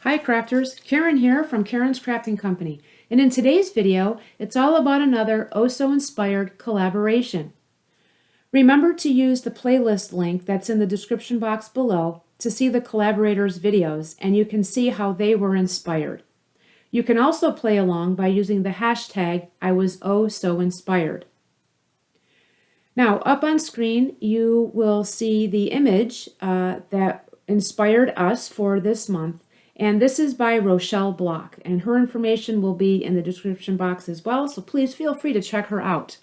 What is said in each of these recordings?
Hi crafters, Karen here from Karen's Crafting Company, and in today's video it's all about another oh-so-inspired collaboration. Remember to use the playlist link that's in the description box below to see the collaborators' videos, and you can see how they were inspired. You can also play along by using the hashtag #IwasOhSoInspired. Now up on screen you will see the image that inspired us for this month. And this is by Rochelle Block, and her information will be in the description box as well, so please feel free to check her out.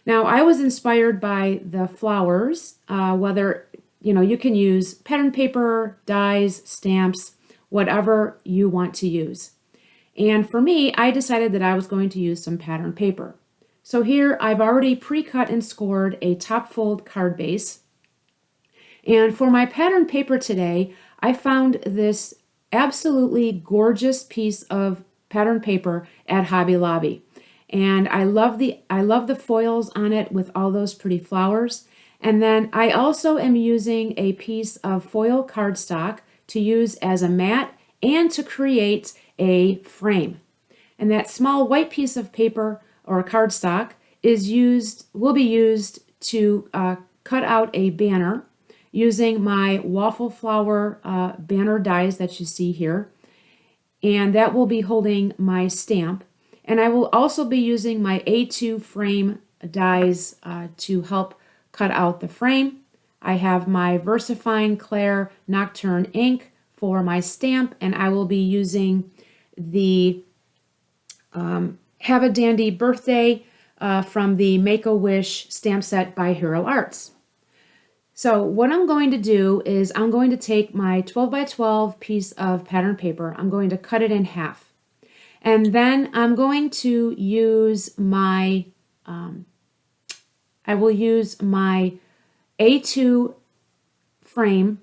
Now, I was inspired by the flowers, whether, you can use pattern paper, dies, stamps, whatever you want to use. And for me, I decided that I was going to use some pattern paper. So here I've already pre-cut and scored a top fold card base. And for my pattern paper today, I found this absolutely gorgeous piece of pattern paper at Hobby Lobby, and I love the foils on it with all those pretty flowers. And then I also am using a piece of foil cardstock to use as a mat and to create a frame. And that small white piece of paper or cardstock will be used to cut out a banner using my waffle flower banner dies that you see here, and that will be holding my stamp. And I will also be using my A2 frame dies to help cut out the frame. I have my VersaFine Claire Nocturne ink for my stamp, and I will be using the Have a Dandy Birthday from the Make-A-Wish stamp set by Hero Arts. So what I'm going to do is I'm going to take my 12 by 12 piece of pattern paper, I'm going to cut it in half. And then I'm going to use my, I will use my A2 frame,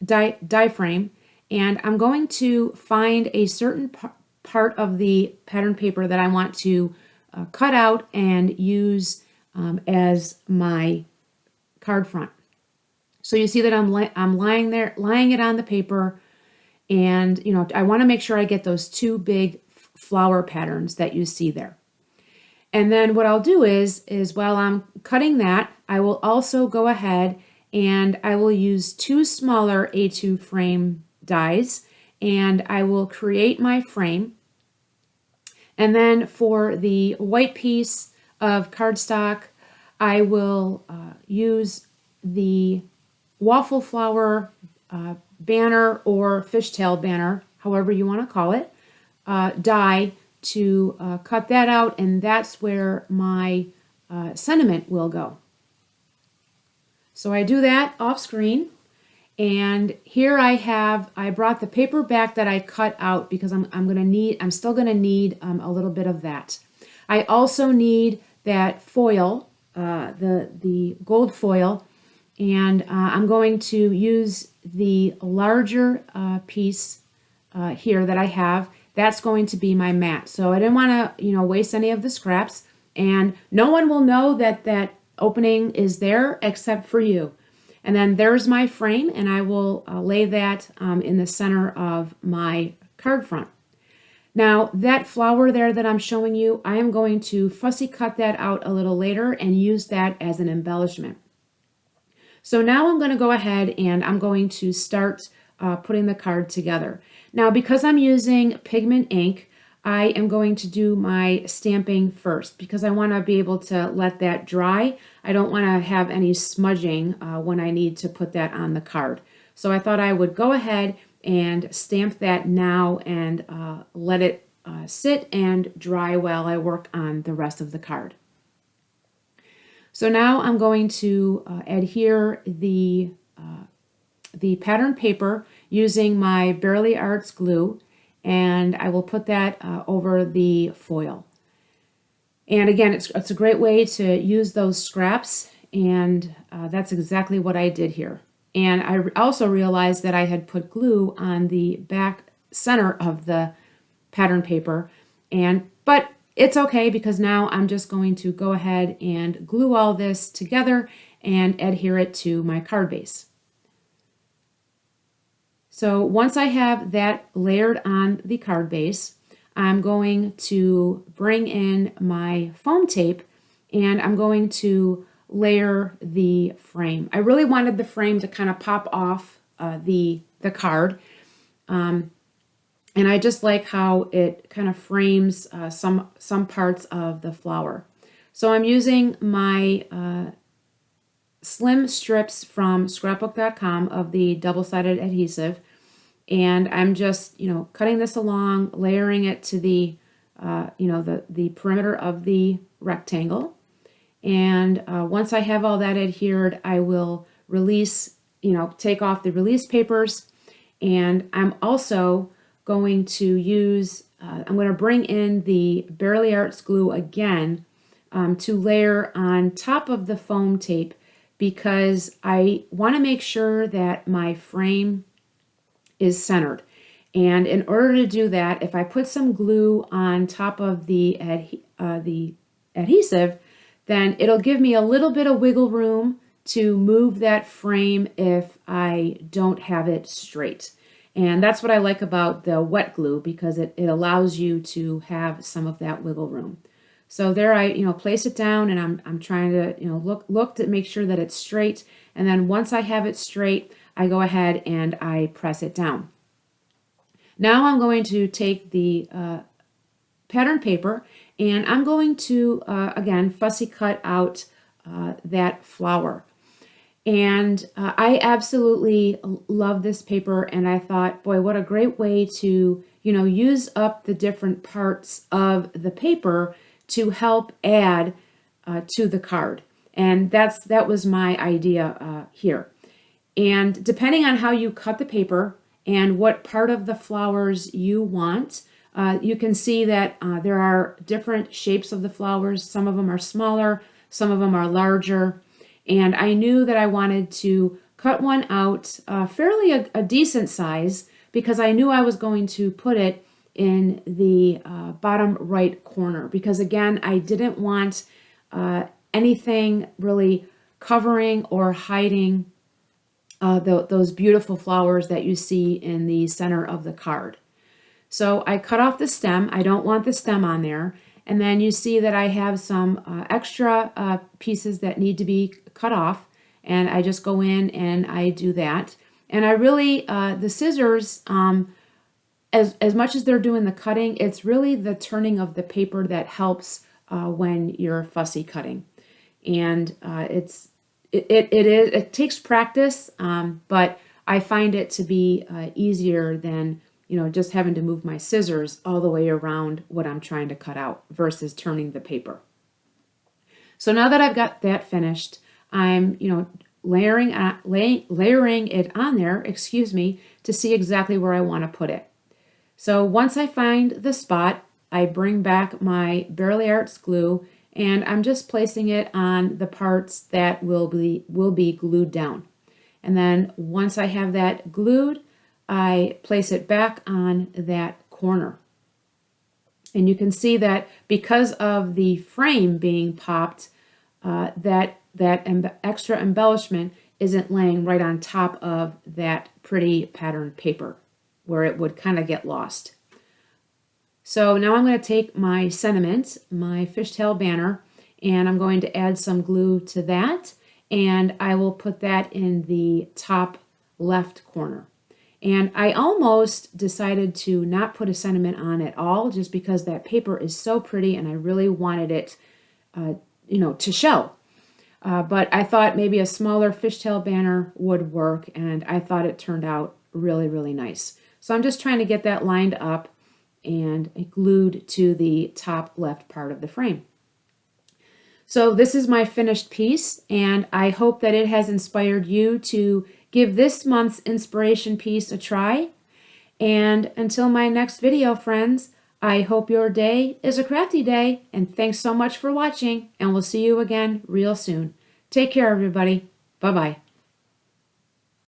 die frame, and I'm going to find a certain part of the pattern paper that I want to cut out and use as my card front. So you see that I'm lying it on the paper, and I want to make sure I get those two big flower patterns that you see there. And then what I'll do is while I'm cutting that, I will also go ahead and I will use two smaller A2 frame dies, and I will create my frame. And then for the white piece of cardstock, I will use the waffle flower banner or fishtail banner, however you want to call it, die to cut that out, and that's where my sentiment will go. So I do that off screen, and here I brought the paper back that I cut out because I'm still gonna need a little bit of that. I also need that foil, the gold foil. And I'm going to use the larger piece here that I have. That's going to be my mat. So I didn't want to, waste any of the scraps. And no one will know that that opening is there except for you. And then there's my frame, and I will lay that in the center of my card front. Now that flower there that I'm showing you, I am going to fussy cut that out a little later and use that as an embellishment. So now I'm going to go ahead and I'm going to start putting the card together. Now, because I'm using pigment ink, I am going to do my stamping first because I want to be able to let that dry. I don't want to have any smudging when I need to put that on the card. So I thought I would go ahead and stamp that now and let it sit and dry while I work on the rest of the card. So now I'm going to adhere the pattern paper using my Barely Arts glue, and I will put that over the foil. And again, it's a great way to use those scraps, and that's exactly what I did here. And I also realized that I had put glue on the back center of the pattern paper, but it's okay because now I'm just going to go ahead and glue all this together and adhere it to my card base. So once I have that layered on the card base, I'm going to bring in my foam tape and I'm going to layer the frame. I really wanted the frame to kind of pop off the card. And I just like how it kind of frames some parts of the flower. So I'm using my slim strips from scrapbook.com of the double-sided adhesive, and I'm just, cutting this along, layering it to the, the perimeter of the rectangle. And once I have all that adhered, I will release, take off the release papers, and I'm also going to use, I'm going to bring in the Bearly Arts glue again to layer on top of the foam tape, because I want to make sure that my frame is centered. And in order to do that, if I put some glue on top of the adhesive, then it'll give me a little bit of wiggle room to move that frame if I don't have it straight. And that's what I like about the wet glue, because it allows you to have some of that wiggle room. So there I, place it down, and I'm trying to, look to make sure that it's straight. And then once I have it straight, I go ahead and I press it down. Now I'm going to take the pattern paper, and I'm going to, again, fussy cut out that flower. And I absolutely love this paper, and I thought, boy, what a great way to, use up the different parts of the paper to help add to the card. And that was my idea here. And depending on how you cut the paper and what part of the flowers you want, you can see that there are different shapes of the flowers. Some of them are smaller, some of them are larger. And I knew that I wanted to cut one out fairly a decent size, because I knew I was going to put it in the bottom right corner, because again, I didn't want anything really covering or hiding those beautiful flowers that you see in the center of the card. So I cut off the stem. I don't want the stem on there. And then you see that I have some extra pieces that need to be cut off, and I just go in and I do that. And I really, the scissors, as much as they're doing the cutting, it's really the turning of the paper that helps when you're fussy cutting. And it takes practice, but I find it to be easier than just having to move my scissors all the way around what I'm trying to cut out versus turning the paper. So now that I've got that finished, I'm layering it on there, to see exactly where I want to put it. So once I find the spot, I bring back my Bearly Arts glue, and I'm just placing it on the parts that will be glued down. And then once I have that glued, I place it back on that corner. And you can see that because of the frame being popped, that extra embellishment isn't laying right on top of that pretty pattern paper, where it would kind of get lost. So now I'm going to take my sentiment, my fishtail banner, and I'm going to add some glue to that, and I will put that in the top left corner. And I almost decided to not put a sentiment on at all, just because that paper is so pretty and I really wanted it, to show. But I thought maybe a smaller fishtail banner would work, and I thought it turned out really, really nice. So I'm just trying to get that lined up and glued to the top left part of the frame. So this is my finished piece, and I hope that it has inspired you to give this month's inspiration piece a try. And until my next video, friends, I hope your day is a crafty day, and thanks so much for watching, and we'll see you again real soon. Take care, everybody. Bye-bye.